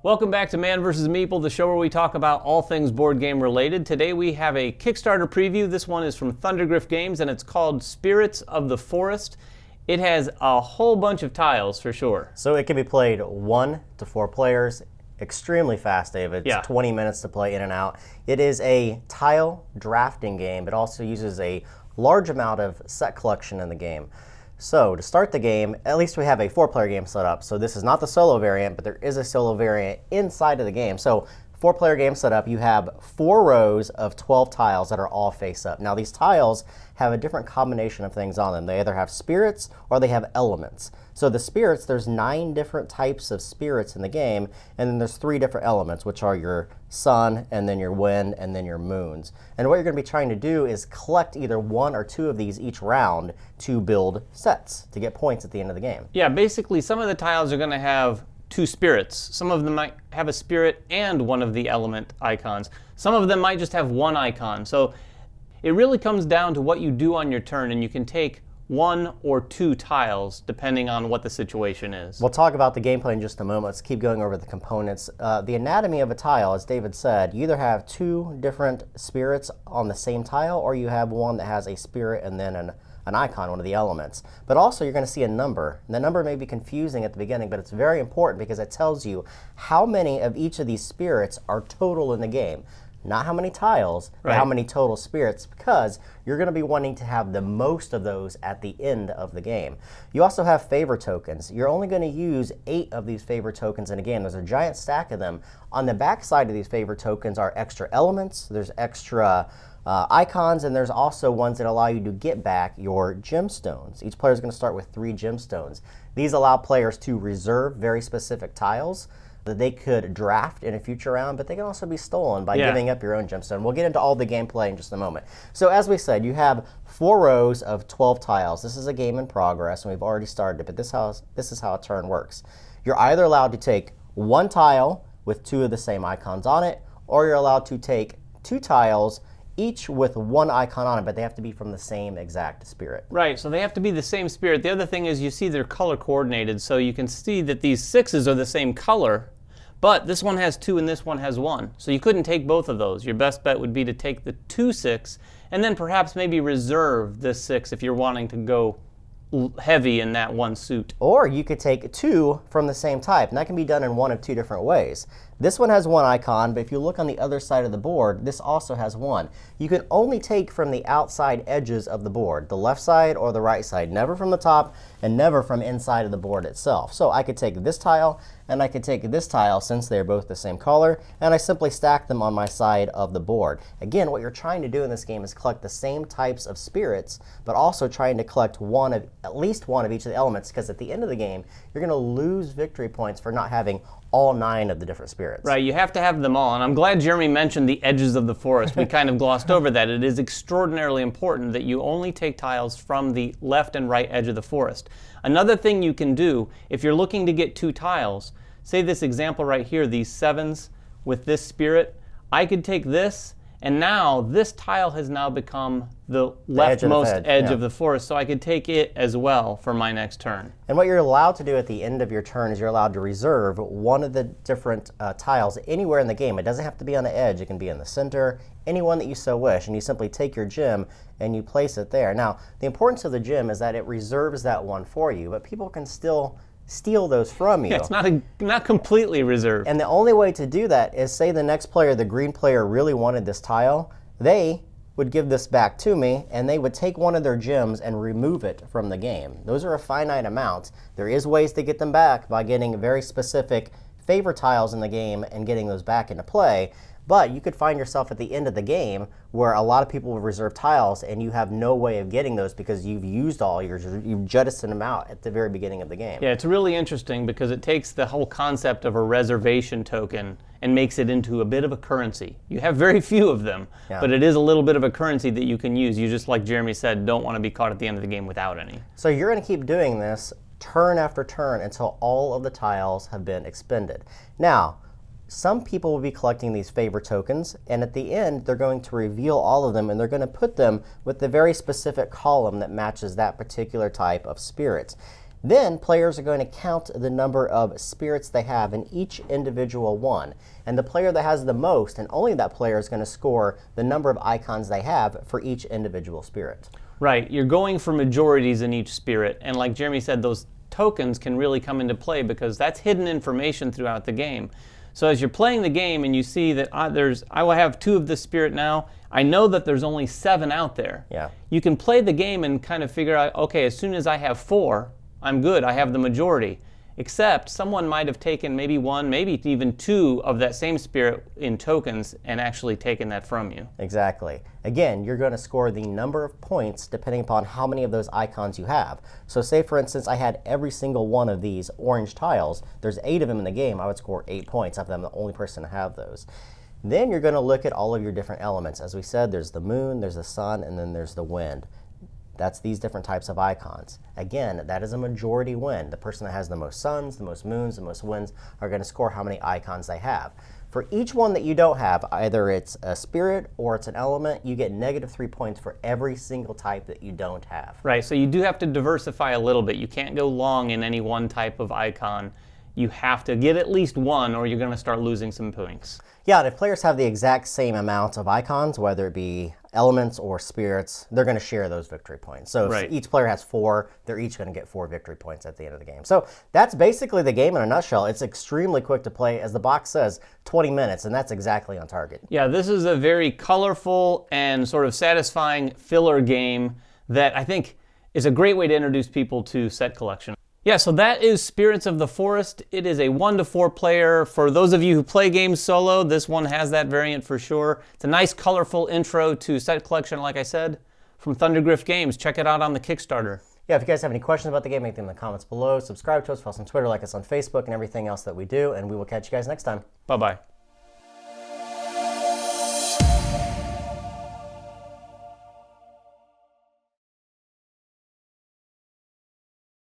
Welcome back to Man vs. Meeple, the show where we talk about all things board game related. Today we have a Kickstarter preview. This one is from Thundergryph Games and it's called Spirits of the Forest. It has a whole bunch of tiles for sure. So it can be played 1 to 4 players. Extremely fast, David. It's 20 minutes to play in and out. It is a tile drafting game. It also uses a large amount of set collection in the game. So to start the game, at least we have a 4-player game set up. So this is not the solo variant, but there is a solo variant inside of the game. So 4-player game set up, you have 4 rows of 12 tiles that are all face up. Now these tiles have a different combination of things on them. They either have spirits or they have elements. So the spirits, there's 9 different types of spirits in the game, and then there's 3 different elements, which are your sun, and then your wind, and then your moons. And what you're going to be trying to do is collect either 1 or 2 of these each round to build sets, to get points at the end of the game. Yeah, basically some of the tiles are going to have 2 spirits. Some of them might have a spirit and one of the element icons. Some of them might just have 1 icon. So it really comes down to what you do on your turn, and you can take 1 or 2 tiles depending on what the situation is. We'll talk about the gameplay in just a moment. Let's keep going over the components. The anatomy of a tile, as David said, you either have 2 different spirits on the same tile, or you have one that has a spirit and then an icon, one of the elements. But also you're going to see a number. And the number may be confusing at the beginning, but it's very important because it tells you how many of each of these spirits are total in the game. Not how many tiles, but how many total spirits, because you're going to be wanting to have the most of those at the end of the game. You also have favor tokens. You're only going to use 8 of these favor tokens in a game. There's a giant stack of them. On the back side of these favor tokens are extra elements, there's extra icons, and there's also ones that allow you to get back your gemstones. Each player is going to start with 3 gemstones. These allow players to reserve very specific tiles that they could draft in a future round, but they can also be stolen by giving up your own gemstone. We'll get into all the gameplay in just a moment. So as we said, you have 4 rows of 12 tiles. This is a game in progress, and we've already started it, but this is how a turn works. You're either allowed to take 1 tile with 2 of the same icons on it, or you're allowed to take 2 tiles each with 1 icon on it, but they have to be from the same exact spirit. Right, so they have to be the same spirit. The other thing is you see they're color coordinated, so you can see that these 6s are the same color, but this one has 2 and this one has 1. So you couldn't take both of those. Your best bet would be to take the 2 6 and then perhaps maybe reserve this 6 if you're wanting to go heavy in that one suit. Or you could take 2 from the same type, and that can be done in one of 2 different ways. This one has 1 icon, but if you look on the other side of the board, this also has 1. You can only take from the outside edges of the board, the left side or the right side, never from the top and never from inside of the board itself. So I could take this tile and I could take this tile since they're both the same color, and I simply stack them on my side of the board. Again, what you're trying to do in this game is collect the same types of spirits, but also trying to collect at least one of each of the elements, because at the end of the game, you're going to lose victory points for not having all 9 of the different spirits. Right, you have to have them all, and I'm glad Jeremy mentioned the edges of the forest. We kind of glossed over that. It is extraordinarily important that you only take tiles from the left and right edge of the forest. Another thing you can do, if you're looking to get 2 tiles, say this example right here, these 7s with this spirit, I could take this, and now this tile has now become the leftmost edge of the forest, so I could take it as well for my next turn. And what you're allowed to do at the end of your turn is you're allowed to reserve one of the different tiles anywhere in the game. It doesn't have to be on the edge. It can be in the center, anyone that you so wish, and you simply take your gem and you place it there. Now, the importance of the gem is that it reserves that one for you, but people can still steal those from you. Yeah, it's not completely reserved. And the only way to do that is, say the next player, the green player, really wanted this tile, they would give this back to me, and they would take one of their gems and remove it from the game. Those are a finite amount. There is ways to get them back by getting very specific favor tiles in the game and getting those back into play. But you could find yourself at the end of the game where a lot of people will reserve tiles and you have no way of getting those because you've used all yours. You've jettisoned them out at the very beginning of the game. Yeah, it's really interesting because it takes the whole concept of a reservation token and makes it into a bit of a currency. You have very few of them, but it is a little bit of a currency that you can use. You just, like Jeremy said, don't want to be caught at the end of the game without any. So you're going to keep doing this turn after turn until all of the tiles have been expended. Now, some people will be collecting these favor tokens, and at the end, they're going to reveal all of them, and they're going to put them with the very specific column that matches that particular type of spirits. Then players are going to count the number of spirits they have in each individual one. And the player that has the most, and only that player, is going to score the number of icons they have for each individual spirit. Right, you're going for majorities in each spirit, and like Jeremy said, those tokens can really come into play because that's hidden information throughout the game. So as you're playing the game and you see that I will have 2 of this spirit now, I know that there's only 7 out there. Yeah. You can play the game and kind of figure out, okay, as soon as I have 4, I'm good, I have the majority. Except someone might have taken maybe 1, maybe even 2 of that same spirit in tokens and actually taken that from you. Exactly. Again, you're going to score the number of points depending upon how many of those icons you have. So say, for instance, I had every single one of these orange tiles. There's 8 of them in the game. I would score 8 points if I'm the only person to have those. Then you're going to look at all of your different elements. As we said, there's the moon, there's the sun, and then there's the wind. That's these different types of icons. Again, that is a majority win. The person that has the most suns, the most moons, the most winds are going to score how many icons they have. For each one that you don't have, either it's a spirit or it's an element, you get -3 points for every single type that you don't have. Right, so you do have to diversify a little bit. You can't go long in any one type of icon. You have to get at least one or you're going to start losing some points. Yeah, and if players have the exact same amount of icons, whether it be elements or spirits, they're going to share those victory points. So if each player has 4, they're each going to get 4 victory points at the end of the game. So that's basically the game in a nutshell. It's extremely quick to play. As the box says, 20 minutes, and that's exactly on target. Yeah, this is a very colorful and sort of satisfying filler game that I think is a great way to introduce people to set collection. Yeah, so that is Spirits of the Forest. It is a 1 to 4 player. For those of you who play games solo, this one has that variant for sure. It's a nice, colorful intro to set collection, like I said, from Thundergryph Games. Check it out on the Kickstarter. Yeah, if you guys have any questions about the game, make them in the comments below. Subscribe to us, follow us on Twitter, like us on Facebook, and everything else that we do, and we will catch you guys next time. Bye-bye.